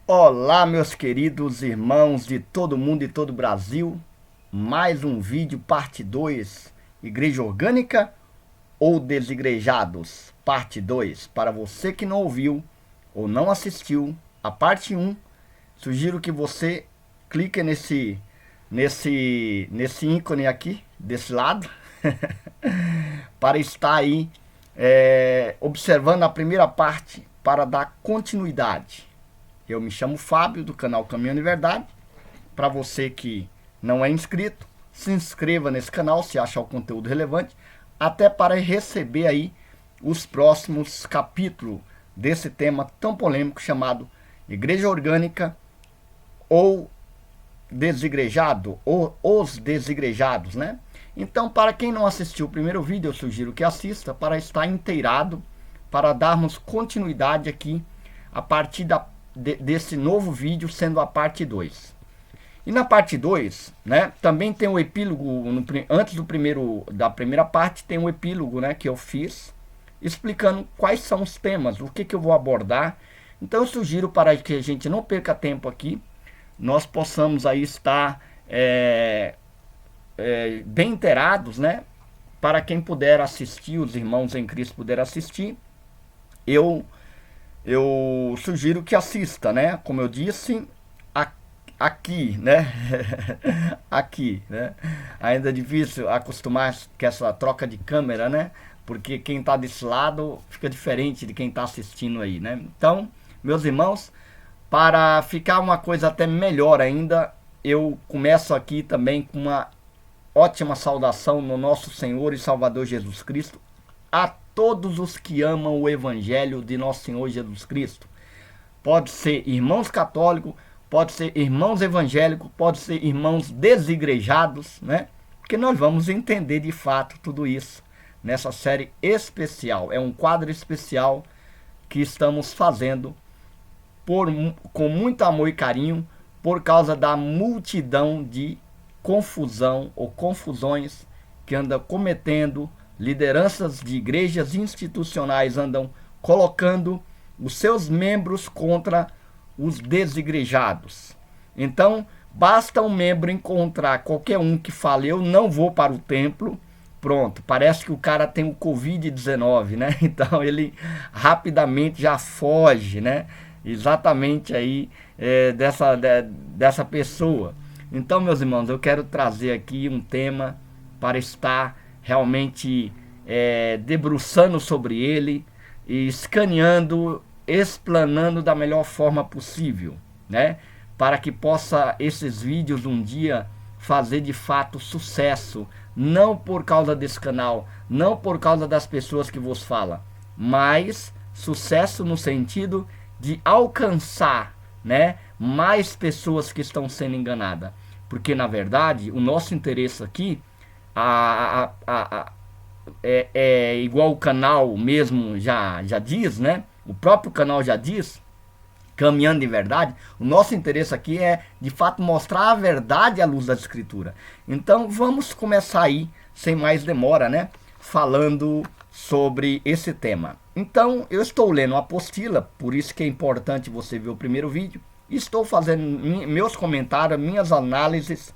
Olá, meus queridos irmãos de todo mundo e todo o Brasil. Mais um vídeo, parte 2, Igreja Orgânica ou Desigrejados, parte 2. Para você que não ouviu ou não assistiu a parte 1, sugiro que você clique nesse ícone aqui, desse lado, para estar aí observando a primeira parte para dar continuidade. Eu me chamo Fábio, do canal Caminhando em Verdade. Para você que não é inscrito, se inscreva nesse canal se achar o conteúdo relevante, até para receber aí os próximos capítulos desse tema tão polêmico chamado Igreja Orgânica ou Desigrejado, ou os Desigrejados, né? Então, para quem não assistiu o primeiro vídeo, eu sugiro que assista para estar inteirado, para darmos continuidade aqui a partir desse novo vídeo, sendo a parte 2. E na parte 2, né, também tem um epílogo, antes da primeira parte, tem um epílogo, né, que eu fiz, explicando quais são os temas, o que eu vou abordar. Então eu sugiro, para que a gente não perca tempo aqui, nós possamos aí estar bem inteirados, né, para quem puder assistir, os irmãos em Cristo puder assistir, eu sugiro que assista, né? Como eu disse, aqui, né? Aqui, né? Ainda é difícil acostumar com essa troca de câmera, né? Porque quem está desse lado fica diferente de quem está assistindo aí, né? Então, meus irmãos, para ficar uma coisa até melhor ainda, eu começo aqui também com uma ótima saudação no nosso Senhor e Salvador Jesus Cristo, a todos os que amam o Evangelho de nosso Senhor Jesus Cristo. Pode ser irmãos católicos, pode ser irmãos evangélicos, pode ser irmãos desigrejados, né? Porque nós vamos entender de fato tudo isso nessa série especial. É um quadro especial que estamos fazendo com muito amor e carinho, por causa da multidão de confusão ou confusões que anda cometendo. Lideranças de igrejas institucionais andam colocando os seus membros contra os desigrejados. Então, basta um membro encontrar qualquer um que fale, eu não vou para o templo, pronto, parece que o cara tem o Covid-19, né? Então, ele rapidamente já foge, né? Exatamente aí dessa pessoa. Então, meus irmãos, eu quero trazer aqui um tema para estar realmente debruçando sobre ele e escaneando, explanando da melhor forma possível, né? Para que possa esses vídeos um dia fazer de fato sucesso, não por causa desse canal, não por causa das pessoas que vos falam, mas sucesso no sentido de alcançar, né, mais pessoas que estão sendo enganadas. Porque na verdade o nosso interesse aqui é igual o canal mesmo já diz, né? O próprio canal já diz, Caminhando em Verdade. O nosso interesse aqui é de fato mostrar a verdade à luz da Escritura. Então vamos começar aí, sem mais demora, né? Falando sobre esse tema. Então eu estou lendo a apostila, por isso que é importante você ver o primeiro vídeo. Estou fazendo meus comentários, minhas análises,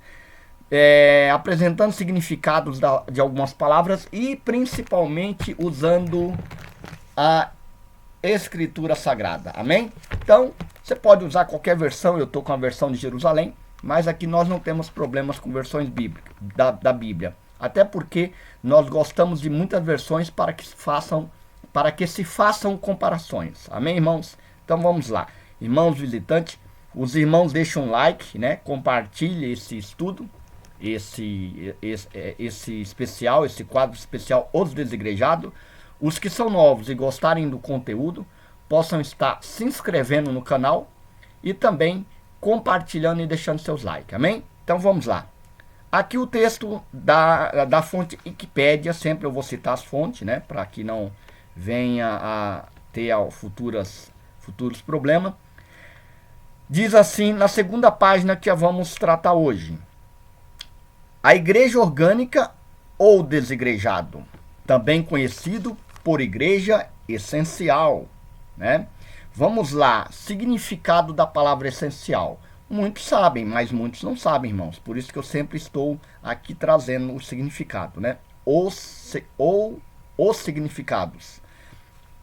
apresentando significados de algumas palavras e principalmente usando a Escritura Sagrada. Amém? Então, você pode usar qualquer versão, eu estou com a versão de Jerusalém, mas aqui nós não temos problemas com versões bíblicas, da Bíblia. Até porque nós gostamos de muitas versões para que se façam comparações. Amém, irmãos? Então vamos lá. Irmãos visitantes, os irmãos deixam um like, né? Compartilhe esse estudo, esse especial, esse quadro especial, Os Desigrejados. Os que são novos e gostarem do conteúdo, possam estar se inscrevendo no canal e também compartilhando e deixando seus likes, amém? Então vamos lá. Aqui o texto da fonte Wikipédia, sempre eu vou citar as fontes, né? Para que não venha a ter futuros problemas. Diz assim, na segunda página que vamos tratar hoje: a igreja orgânica ou desigrejado, também conhecido por igreja essencial, né? Vamos lá, significado da palavra essencial. Muitos sabem, mas muitos não sabem, irmãos. Por isso que eu sempre estou aqui trazendo o significado, né? Os significados.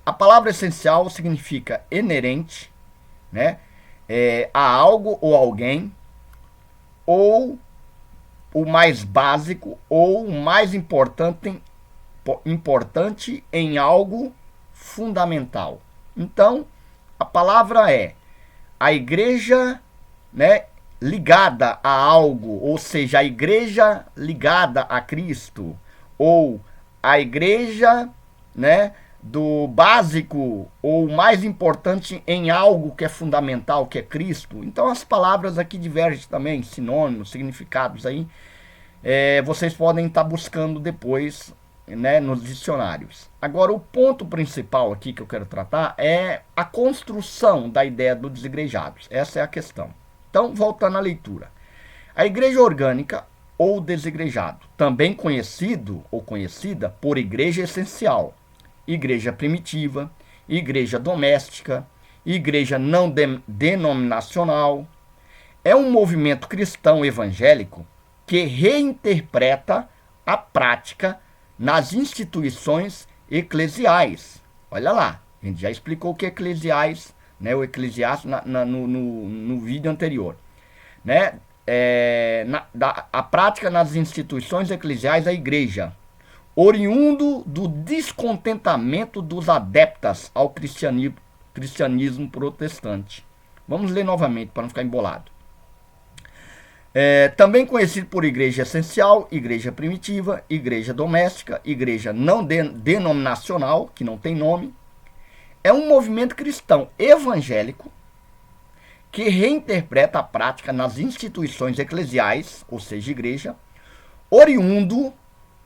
A palavra essencial significa inerente, né? A algo ou alguém, ou o mais básico, ou o mais importante em algo fundamental. Então, a palavra é a igreja, né, ligada a algo, ou seja, a igreja ligada a Cristo, ou a igreja, né, do básico ou mais importante em algo que é fundamental, que é Cristo. Então as palavras aqui divergem também, sinônimos, significados aí. Vocês podem estar buscando depois, né, nos dicionários. Agora o ponto principal aqui que eu quero tratar é a construção da ideia dos desigrejados. Essa é a questão. Então, voltando à leitura. A igreja orgânica ou desigrejado, também conhecido ou conhecida por igreja essencial, igreja primitiva, igreja doméstica, igreja não denominacional, é um movimento cristão evangélico que reinterpreta a prática nas instituições eclesiais. Olha lá, a gente já explicou o que é eclesiais, né, o eclesiástico no vídeo anterior. Né? A prática nas instituições eclesiais da igreja, oriundo do descontentamento dos adeptas ao cristianismo protestante. Vamos ler novamente para não ficar embolado. Também conhecido por igreja essencial, igreja primitiva, igreja doméstica, igreja não denominacional, que não tem nome, é um movimento cristão evangélico que reinterpreta a prática nas instituições eclesiais, ou seja, igreja, oriundo,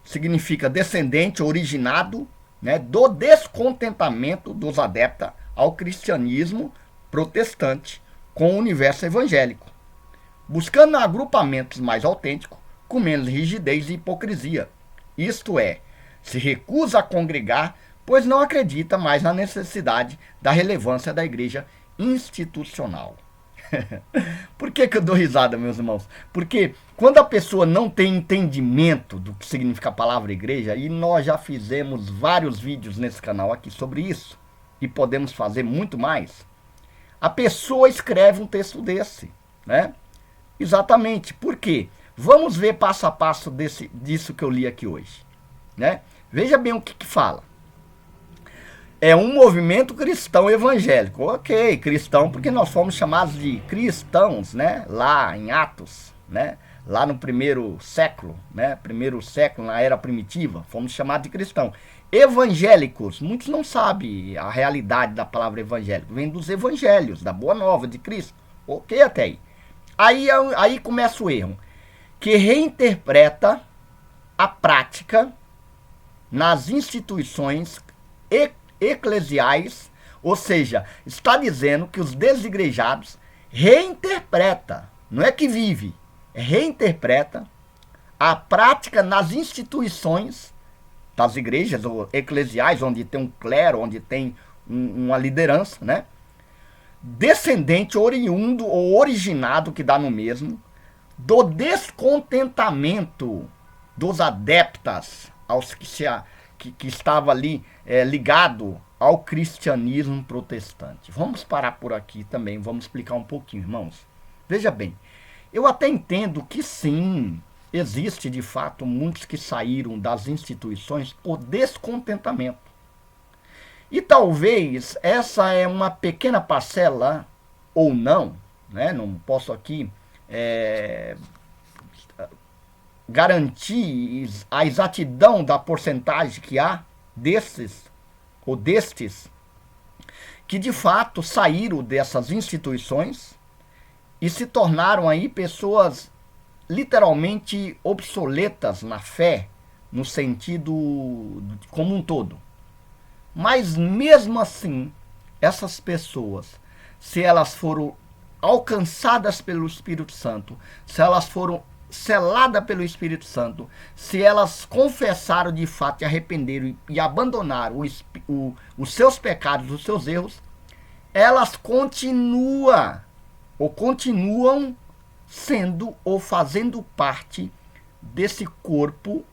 significa descendente, originado, né, do descontentamento dos adeptos ao cristianismo protestante com o universo evangélico, buscando agrupamentos mais autênticos, com menos rigidez e hipocrisia. Isto é, se recusa a congregar, pois não acredita mais na necessidade da relevância da igreja institucional. Por que eu dou risada, meus irmãos? Porque quando a pessoa não tem entendimento do que significa a palavra igreja, e nós já fizemos vários vídeos nesse canal aqui sobre isso, e podemos fazer muito mais, a pessoa escreve um texto desse, né? Exatamente. Por quê? Vamos ver passo a passo disso que eu li aqui hoje, né? Veja bem o que fala. É um movimento cristão evangélico. Ok, cristão, porque nós fomos chamados de cristãos, né? Lá em Atos, né? Lá no primeiro século, né? Primeiro século, na era primitiva, fomos chamados de cristão. Evangélicos, muitos não sabem a realidade da palavra evangélico. Vem dos evangelhos, da boa nova de Cristo. Ok até aí. Aí começa o erro, que reinterpreta a prática nas instituições eclesiais, ou seja, está dizendo que os desigrejados reinterpreta, não é que vive, reinterpreta a prática nas instituições das igrejas ou eclesiais, onde tem um clero, onde tem uma liderança, né? Descendente, oriundo ou originado, que dá no mesmo, do descontentamento dos adeptas aos que estava ali ligado ao cristianismo protestante. Vamos parar por aqui também, vamos explicar um pouquinho, irmãos. Veja bem, eu até entendo que sim, existe de fato muitos que saíram das instituições por descontentamento. E talvez essa é uma pequena parcela, ou não, né? Não posso aqui garantir a exatidão da porcentagem que há destes que de fato saíram dessas instituições e se tornaram aí pessoas literalmente obsoletas na fé, no sentido como um todo. Mas mesmo assim, essas pessoas, se elas foram alcançadas pelo Espírito Santo, se elas foram seladas pelo Espírito Santo, se elas confessaram de fato e arrependeram e abandonaram os seus pecados, os seus erros, elas continuam sendo ou fazendo parte desse corpo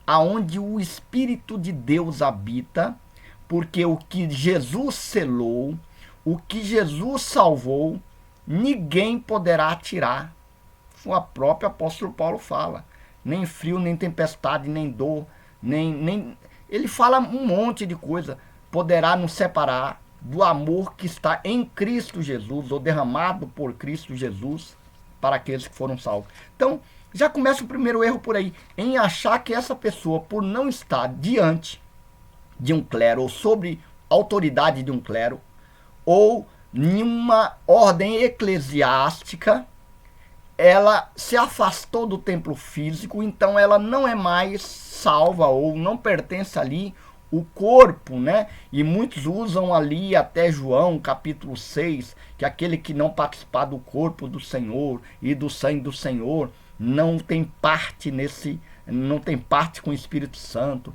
aonde o Espírito de Deus habita, porque o que Jesus selou, o que Jesus salvou, ninguém poderá tirar. O próprio apóstolo Paulo fala. Nem frio, nem tempestade, nem dor, nem... Ele fala um monte de coisa. Poderá nos separar do amor que está em Cristo Jesus, ou derramado por Cristo Jesus, para aqueles que foram salvos. Então, já começa o primeiro erro por aí, em achar que essa pessoa, por não estar diante de um clero, ou sobre autoridade de um clero, ou em uma ordem eclesiástica, ela se afastou do templo físico, então ela não é mais salva, ou não pertence ali o corpo, né? E muitos usam ali até João, capítulo 6, que aquele que não participar do corpo do Senhor e do sangue do Senhor, não tem parte não tem parte com o Espírito Santo.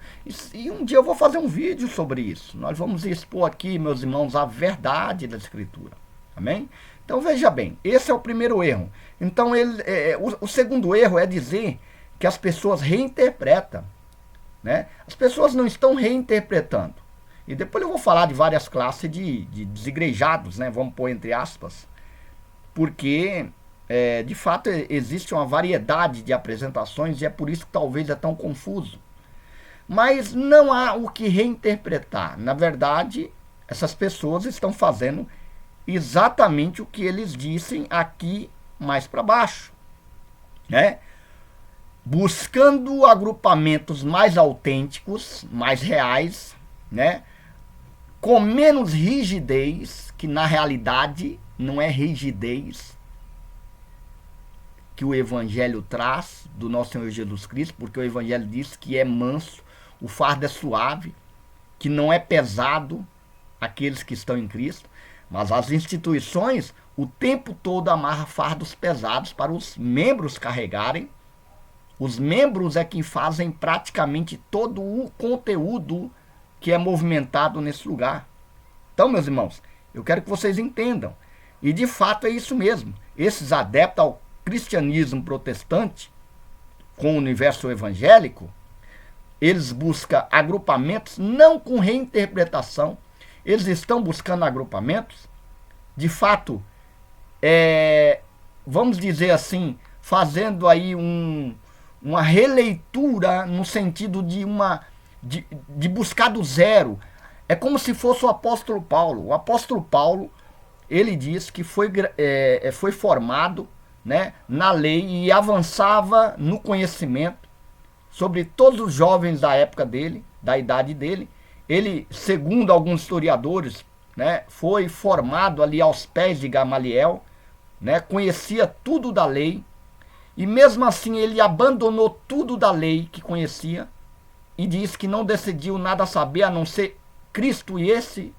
E um dia eu vou fazer um vídeo sobre isso. Nós vamos expor aqui, meus irmãos, a verdade da Escritura. Amém? Então veja bem, esse é o primeiro erro. Então o segundo erro é dizer que as pessoas reinterpretam, né? As pessoas não estão reinterpretando. E depois eu vou falar de várias classes de desigrejados, né? Vamos pôr entre aspas. Porque, de fato, existe uma variedade de apresentações e é por isso que talvez é tão confuso. Mas não há o que reinterpretar. Na verdade, essas pessoas estão fazendo exatamente o que eles dissem aqui mais para baixo, né? Buscando agrupamentos mais autênticos, mais reais, né? Com menos rigidez, que na realidade não é rigidez que o Evangelho traz do nosso Senhor Jesus Cristo, porque o Evangelho diz que é manso, o fardo é suave, que não é pesado aqueles que estão em Cristo, mas as instituições o tempo todo amarram fardos pesados para os membros carregarem. Os membros é quem fazem praticamente todo o conteúdo que é movimentado nesse lugar. Então, meus irmãos, eu quero que vocês entendam. E de fato é isso mesmo. Esses adeptos ao cristianismo protestante, com o universo evangélico, eles buscam agrupamentos não com reinterpretação. Eles estão buscando agrupamentos, de fato, vamos dizer assim, fazendo aí uma releitura no sentido de buscar do zero. É como se fosse o apóstolo Paulo. O apóstolo Paulo, ele diz que foi formado, né, na lei e avançava no conhecimento sobre todos os jovens da época dele, da idade dele. Ele, segundo alguns historiadores, né, foi formado ali aos pés de Gamaliel, né, conhecia tudo da lei, e mesmo assim ele abandonou tudo da lei que conhecia e diz que não decidiu nada saber a não ser Cristo e esse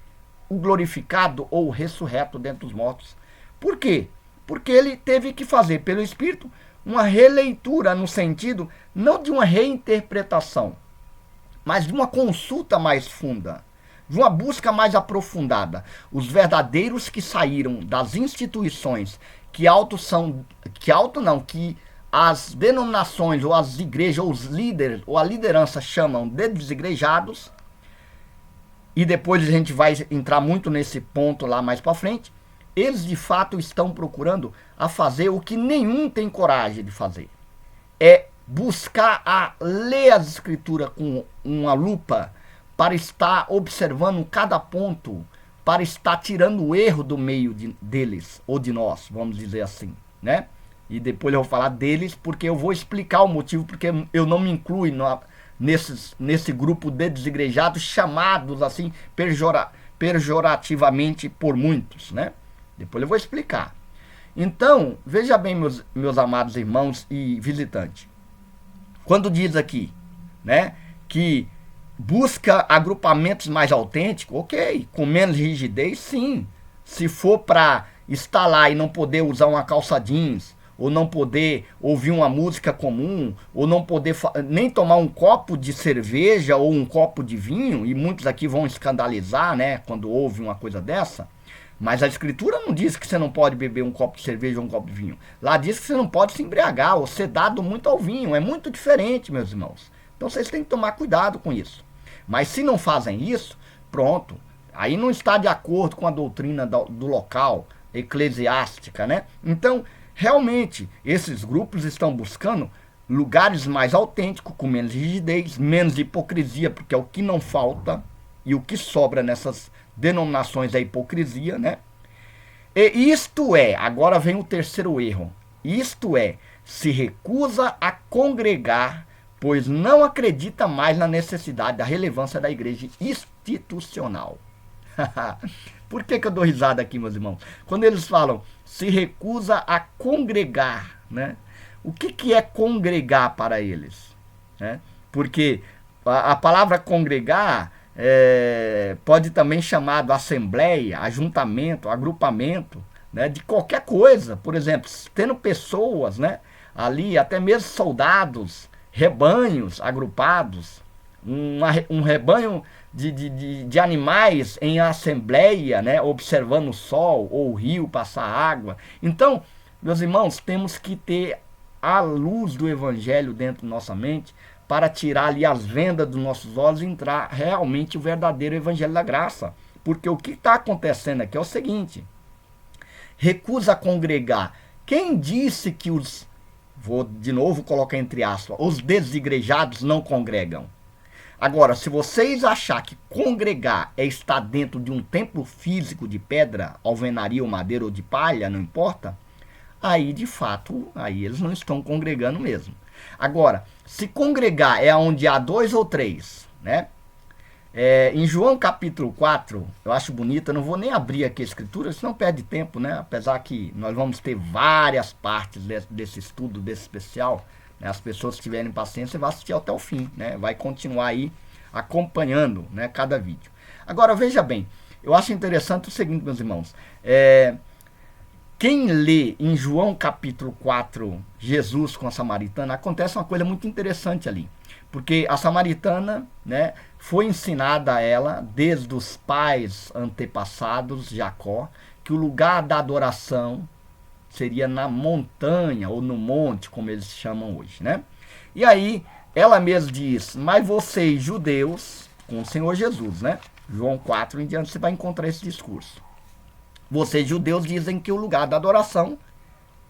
o glorificado ou ressurreto dentre os mortos. Por quê? Porque ele teve que fazer pelo Espírito uma releitura no sentido não de uma reinterpretação, mas de uma consulta mais funda, de uma busca mais aprofundada. Os verdadeiros que saíram das instituições que as denominações ou as igrejas ou os líderes ou a liderança chamam de desigrejados, e depois a gente vai entrar muito nesse ponto lá mais para frente, eles de fato estão procurando a fazer o que nenhum tem coragem de fazer. É buscar a ler as escrituras com uma lupa para estar observando cada ponto, para estar tirando o erro do meio deles, ou de nós, vamos dizer assim, né? E depois eu vou falar deles, porque eu vou explicar o motivo, porque eu não me incluo nesse grupo de desigrejados chamados assim pejorativamente por muitos, né? Depois eu vou explicar. Então, veja bem, meus amados irmãos e visitantes. Quando diz aqui, né, que busca agrupamentos mais autênticos, ok, com menos rigidez, sim. Se for para estar lá e não poder usar uma calça jeans, ou não poder ouvir uma música comum, ou não poder nem tomar um copo de cerveja ou um copo de vinho, e muitos aqui vão escandalizar, né, quando ouvem uma coisa dessa, Mas a Escritura não diz que você não pode beber um copo de cerveja ou um copo de vinho. Lá diz que você não pode se embriagar ou ser dado muito ao vinho. É muito diferente, meus irmãos. Então vocês têm que tomar cuidado com isso. Mas se não fazem isso, pronto. Aí não está de acordo com a doutrina do local, eclesiástica, né? Então, realmente, esses grupos estão buscando lugares mais autênticos, com menos rigidez, menos hipocrisia, porque é o que não falta e o que sobra nessas denominações é hipocrisia, né? E isto é, agora vem o terceiro erro, isto é, se recusa a congregar, pois não acredita mais na necessidade da relevância da igreja institucional. Por que eu dou risada aqui, meus irmãos? Quando eles falam se recusa a congregar, né? O que é congregar para eles? Né? Porque a palavra congregar pode também chamar de assembleia, ajuntamento, agrupamento, né? De qualquer coisa. Por exemplo, tendo pessoas, né? Ali, até mesmo soldados, rebanhos agrupados, um rebanho de animais em assembleia, né, observando o sol ou o rio passar água. Então, meus irmãos, temos que ter a luz do evangelho dentro da nossa mente para tirar ali as vendas dos nossos olhos e entrar realmente o verdadeiro evangelho da graça. Porque o que está acontecendo aqui é o seguinte: recusa a congregar. Quem disse que vou de novo colocar entre aspas, os desigrejados não congregam? Agora, se vocês achar que congregar é estar dentro de um templo físico de pedra, alvenaria ou madeira ou de palha, não importa, aí de fato, aí eles não estão congregando mesmo. Agora, se congregar é onde há 2 ou 3, né? Em João capítulo 4, eu acho bonito, eu não vou nem abrir aqui a escritura, senão perde tempo, né? Apesar que nós vamos ter várias partes desse estudo, desse especial, né? As pessoas que tiverem paciência vão assistir até o fim, né? Vai continuar aí acompanhando, né, cada vídeo. Agora, veja bem, eu acho interessante o seguinte, meus irmãos. Quem lê em João capítulo 4, Jesus com a samaritana, acontece uma coisa muito interessante ali. Porque a samaritana, né, foi ensinada a ela, desde os pais antepassados, Jacó, que o lugar da adoração seria na montanha ou no monte, como eles chamam hoje, né? E aí, ela mesma diz, mas vocês, judeus, com o Senhor Jesus, né? João 4 em diante você vai encontrar esse discurso. Vocês, judeus, dizem que o lugar da adoração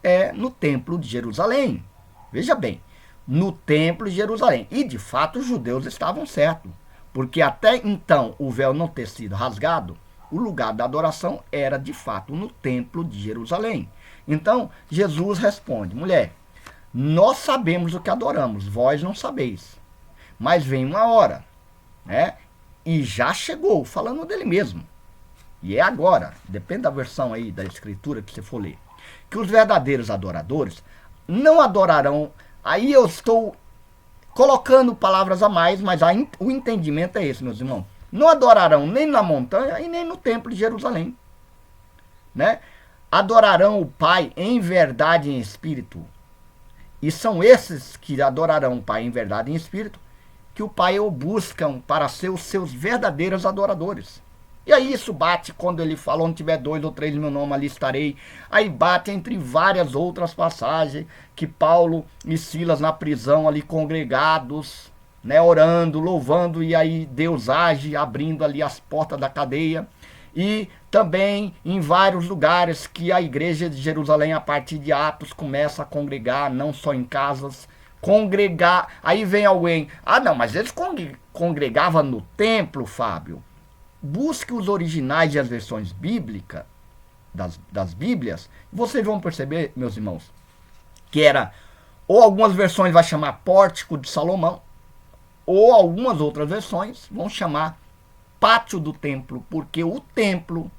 é no templo de Jerusalém. Veja bem, no templo de Jerusalém. E, de fato, os judeus estavam certos. Porque até então, o véu não ter sido rasgado, o lugar da adoração era, de fato, no templo de Jerusalém. Então, Jesus responde, mulher, nós sabemos o que adoramos, vós não sabeis. Mas vem uma hora, né? E já chegou, falando dele mesmo. E é agora, depende da versão aí da escritura que você for ler, que os verdadeiros adoradores não adorarão. Aí eu estou colocando palavras a mais, mas o entendimento é esse, meus irmãos. Não adorarão nem na montanha e nem no templo de Jerusalém, né? Adorarão o Pai em verdade e em espírito. E são esses que adorarão o Pai em verdade e em espírito que o Pai o buscam para ser os seus verdadeiros adoradores. E aí isso bate quando ele fala, onde tiver 2 ou 3 no meu nome, ali estarei. Aí bate entre várias outras passagens que Paulo e Silas na prisão ali congregados, né, orando, louvando, e aí Deus age, abrindo ali as portas da cadeia. E também em vários lugares que a igreja de Jerusalém, a partir de Atos, começa a congregar, não só em casas, congregar. Aí vem alguém, não, mas eles congregavam no templo, Fábio. Busque os originais e as versões bíblicas, das Bíblias, vocês vão perceber, meus irmãos, que era, ou algumas versões vai chamar Pórtico de Salomão, ou algumas outras versões vão chamar Pátio do Templo, porque o templo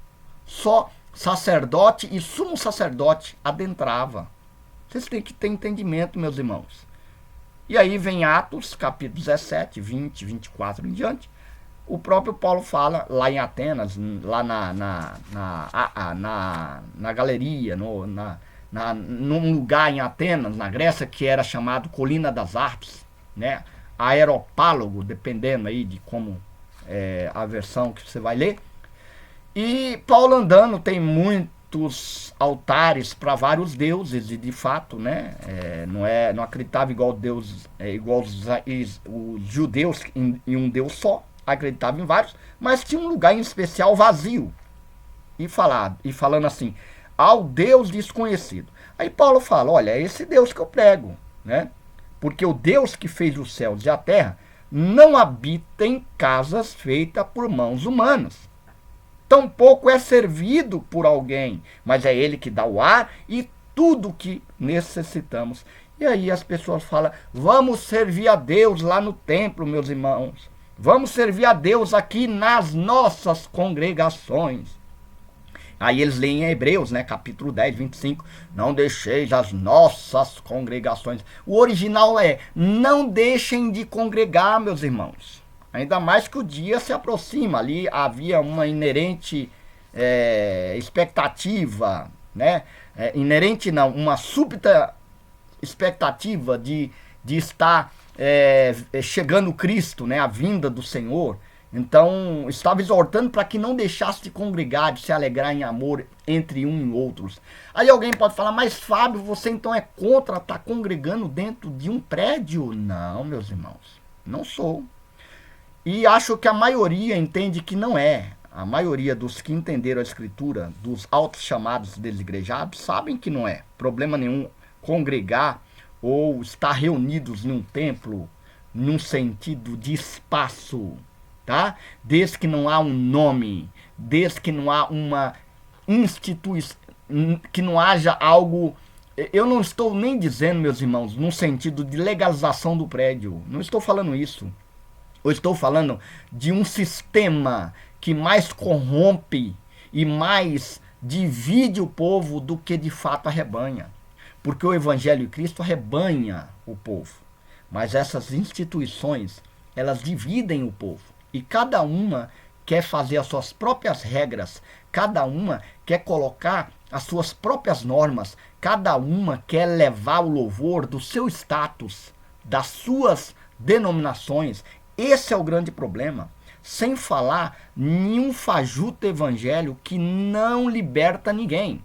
só sacerdote e sumo sacerdote adentrava. Vocês têm que ter entendimento, meus irmãos. E aí vem Atos, capítulo 17, 20, 24 em diante. O próprio Paulo fala lá em Atenas, lá na galeria, num lugar em Atenas, na Grécia, que era chamado Colina das Artes, né? Aeropálogo, dependendo aí de como a versão que você vai ler. E Paulo andando tem muitos altares para vários deuses, e de fato, né, não acreditava igual Deus, igual os judeus em um Deus só, acreditava em vários, mas tinha um lugar em especial vazio, e falando assim, ao Deus desconhecido. Aí Paulo fala, olha, é esse Deus que eu prego, né? Porque o Deus que fez os céus e a terra não habita em casas feitas por mãos humanas. Tampouco é servido por alguém, mas é ele que dá o ar e tudo o que necessitamos. E aí as pessoas falam, vamos servir a Deus lá no templo, meus irmãos. Vamos servir a Deus aqui nas nossas congregações. Aí eles leem em Hebreus, né, capítulo 10, 25. Não deixeis as nossas congregações. O original é, não deixem de congregar, meus irmãos. Ainda mais que o dia se aproxima. Ali havia uma inerente expectativa, né? Inerente não, uma súbita expectativa de estar chegando Cristo, né? A vinda do Senhor. Então, estava exortando para que não deixasse de congregar, de se alegrar em amor entre um e outros. Aí alguém pode falar, mas Fábio, você então é contra estar congregando dentro de um prédio? Não, meus irmãos, não sou. E acho que a maioria entende que não é. A maioria dos que entenderam a escritura, dos autos chamados desigrejados, sabem que não é problema nenhum congregar ou estar reunidos num templo, num sentido de espaço, tá? Desde que não há um nome, desde que não há uma instituição, que não haja algo. Eu não estou nem dizendo, meus irmãos, num sentido de legalização do prédio. Não estou falando isso. Eu estou falando de um sistema que mais corrompe e mais divide o povo do que de fato arrebanha. Porque o Evangelho de Cristo arrebanha o povo. Mas essas instituições, elas dividem o povo. E cada uma quer fazer as suas próprias regras, cada uma quer colocar as suas próprias normas, cada uma quer levar o louvor do seu status, das suas denominações. Esse é o grande problema. Sem falar nenhum fajuto evangelho que não liberta ninguém.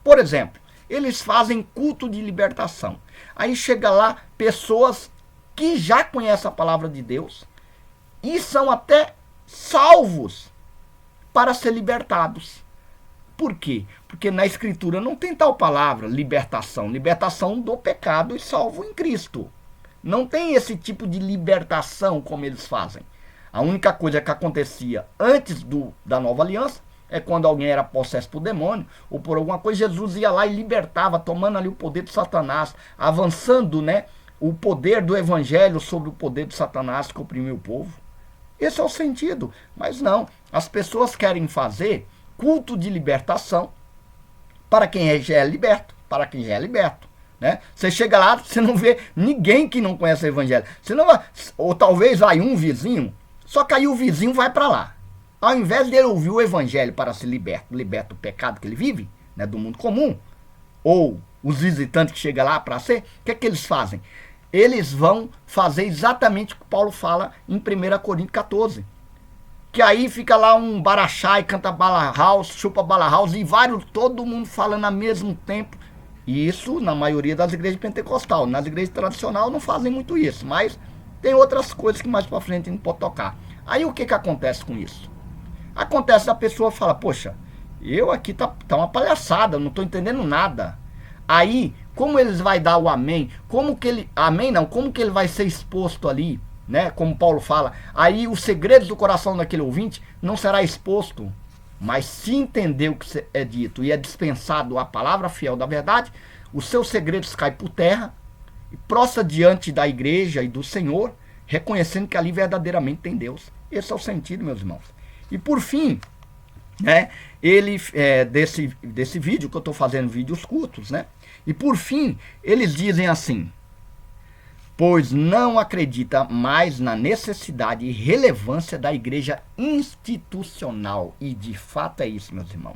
Por exemplo, eles fazem culto de libertação. Aí chega lá pessoas que já conhecem a palavra de Deus e são até salvos para ser libertados. Por quê? Porque na Escritura não tem tal palavra, libertação. Libertação do pecado e salvo em Cristo. Não tem esse tipo de libertação como eles fazem. A única coisa que acontecia antes da nova aliança é quando alguém era possesso por demônio ou por alguma coisa, Jesus ia lá e libertava, tomando ali o poder de Satanás, avançando, né, o poder do evangelho sobre o poder de Satanás que oprimiu o povo. Esse é o sentido. Mas não, as pessoas querem fazer culto de libertação para quem já é liberto, para quem já é liberto. Né? Você chega lá, você não vê ninguém que não conhece o evangelho. Você não vai, ou talvez vai um vizinho, só que aí o vizinho vai para lá. Ao invés de ele ouvir o evangelho para ser liberto do pecado que ele vive, né, do mundo comum, ou os visitantes que chegam lá para ser, o que é que eles fazem? Eles vão fazer exatamente o que Paulo fala em 1 Coríntios 14. Que aí fica lá um baraxai, canta bala house, chupa bala house, e todo mundo falando ao mesmo tempo. E isso na maioria das igrejas pentecostais. Nas igrejas tradicionais não fazem muito isso, mas tem outras coisas que mais para frente a gente pode tocar. Aí o que acontece com isso? Acontece a pessoa fala, poxa, eu aqui tá uma palhaçada, não estou entendendo nada. Aí, como eles vai dar o amém? Como que ele vai ser exposto ali, né? Como Paulo fala, aí os segredos do coração daquele ouvinte não será exposto. Mas se entender o que é dito e é dispensado a palavra fiel da verdade, os seus segredos caem por terra e prostra diante da igreja e do Senhor, reconhecendo que ali verdadeiramente tem Deus. Esse é o sentido, meus irmãos. E por fim, né, desse vídeo, que eu estou fazendo vídeos curtos, né? E por fim, eles dizem assim, pois não acredita mais na necessidade e relevância da igreja institucional. E de fato é isso, meus irmãos.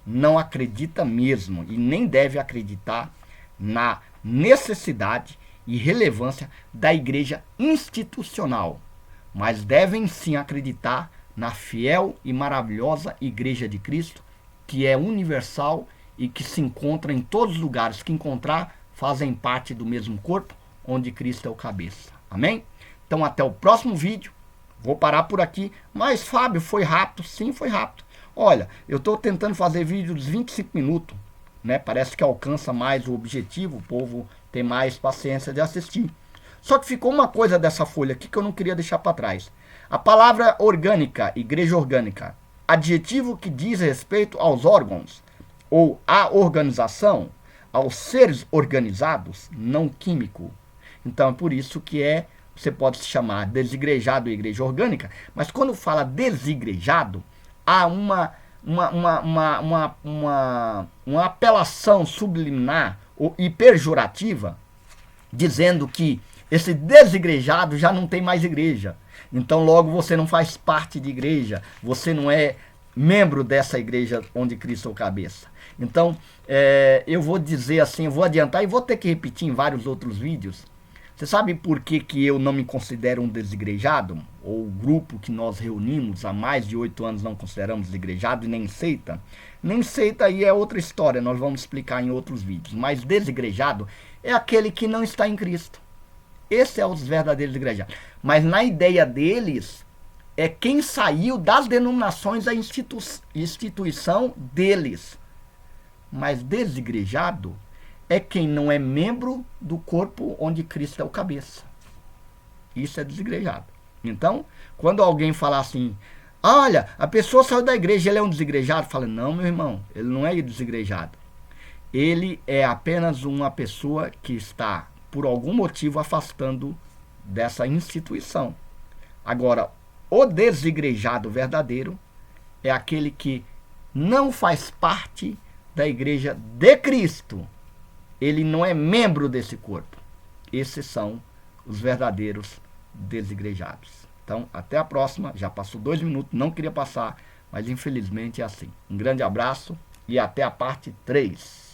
Não acredita mesmo e nem deve acreditar na necessidade e relevância da igreja institucional. Mas devem sim acreditar na fiel e maravilhosa Igreja de Cristo, que é universal e que se encontra em todos os lugares que encontrar, fazem parte do mesmo corpo, onde Cristo é o cabeça. Amém? Então até o próximo vídeo. Vou parar por aqui. Mas Fábio, foi rápido? Sim, foi rápido. Olha, eu estou tentando fazer vídeos de 25 minutos, né? Parece que alcança mais o objetivo, o povo tem mais paciência de assistir. Só que ficou uma coisa dessa folha aqui que eu não queria deixar para trás. A palavra orgânica, igreja orgânica, adjetivo que diz respeito aos órgãos, ou à organização, aos seres organizados, não químico. Então é por isso que você pode se chamar desigrejado ou igreja orgânica, mas quando fala desigrejado, há uma apelação subliminar e pejorativa, dizendo que esse desigrejado já não tem mais igreja. Então logo você não faz parte de igreja, você não é membro dessa igreja onde Cristo é o cabeça. Então eu vou dizer assim, eu vou adiantar e vou ter que repetir em vários outros vídeos. Você sabe por que eu não me considero um desigrejado? Ou o grupo que nós reunimos há mais de 8 anos não consideramos desigrejado e nem seita? Nem seita aí é outra história, nós vamos explicar em outros vídeos. Mas desigrejado é aquele que não está em Cristo. Esse é os verdadeiros igrejados. Mas na ideia deles, é quem saiu das denominações da instituição deles. Mas desigrejado é quem não é membro do corpo onde Cristo é o cabeça. Isso é desigrejado. Então, quando alguém falar assim, olha, a pessoa saiu da igreja, ele é um desigrejado, fala, não, meu irmão, ele não é desigrejado. Ele é apenas uma pessoa que está, por algum motivo, afastando dessa instituição. Agora, o desigrejado verdadeiro é aquele que não faz parte da igreja de Cristo. Ele não é membro desse corpo. Esses são os verdadeiros desigrejados. Então, até a próxima. Já passou 2 minutos, não queria passar, mas infelizmente é assim. Um grande abraço e até a parte 3.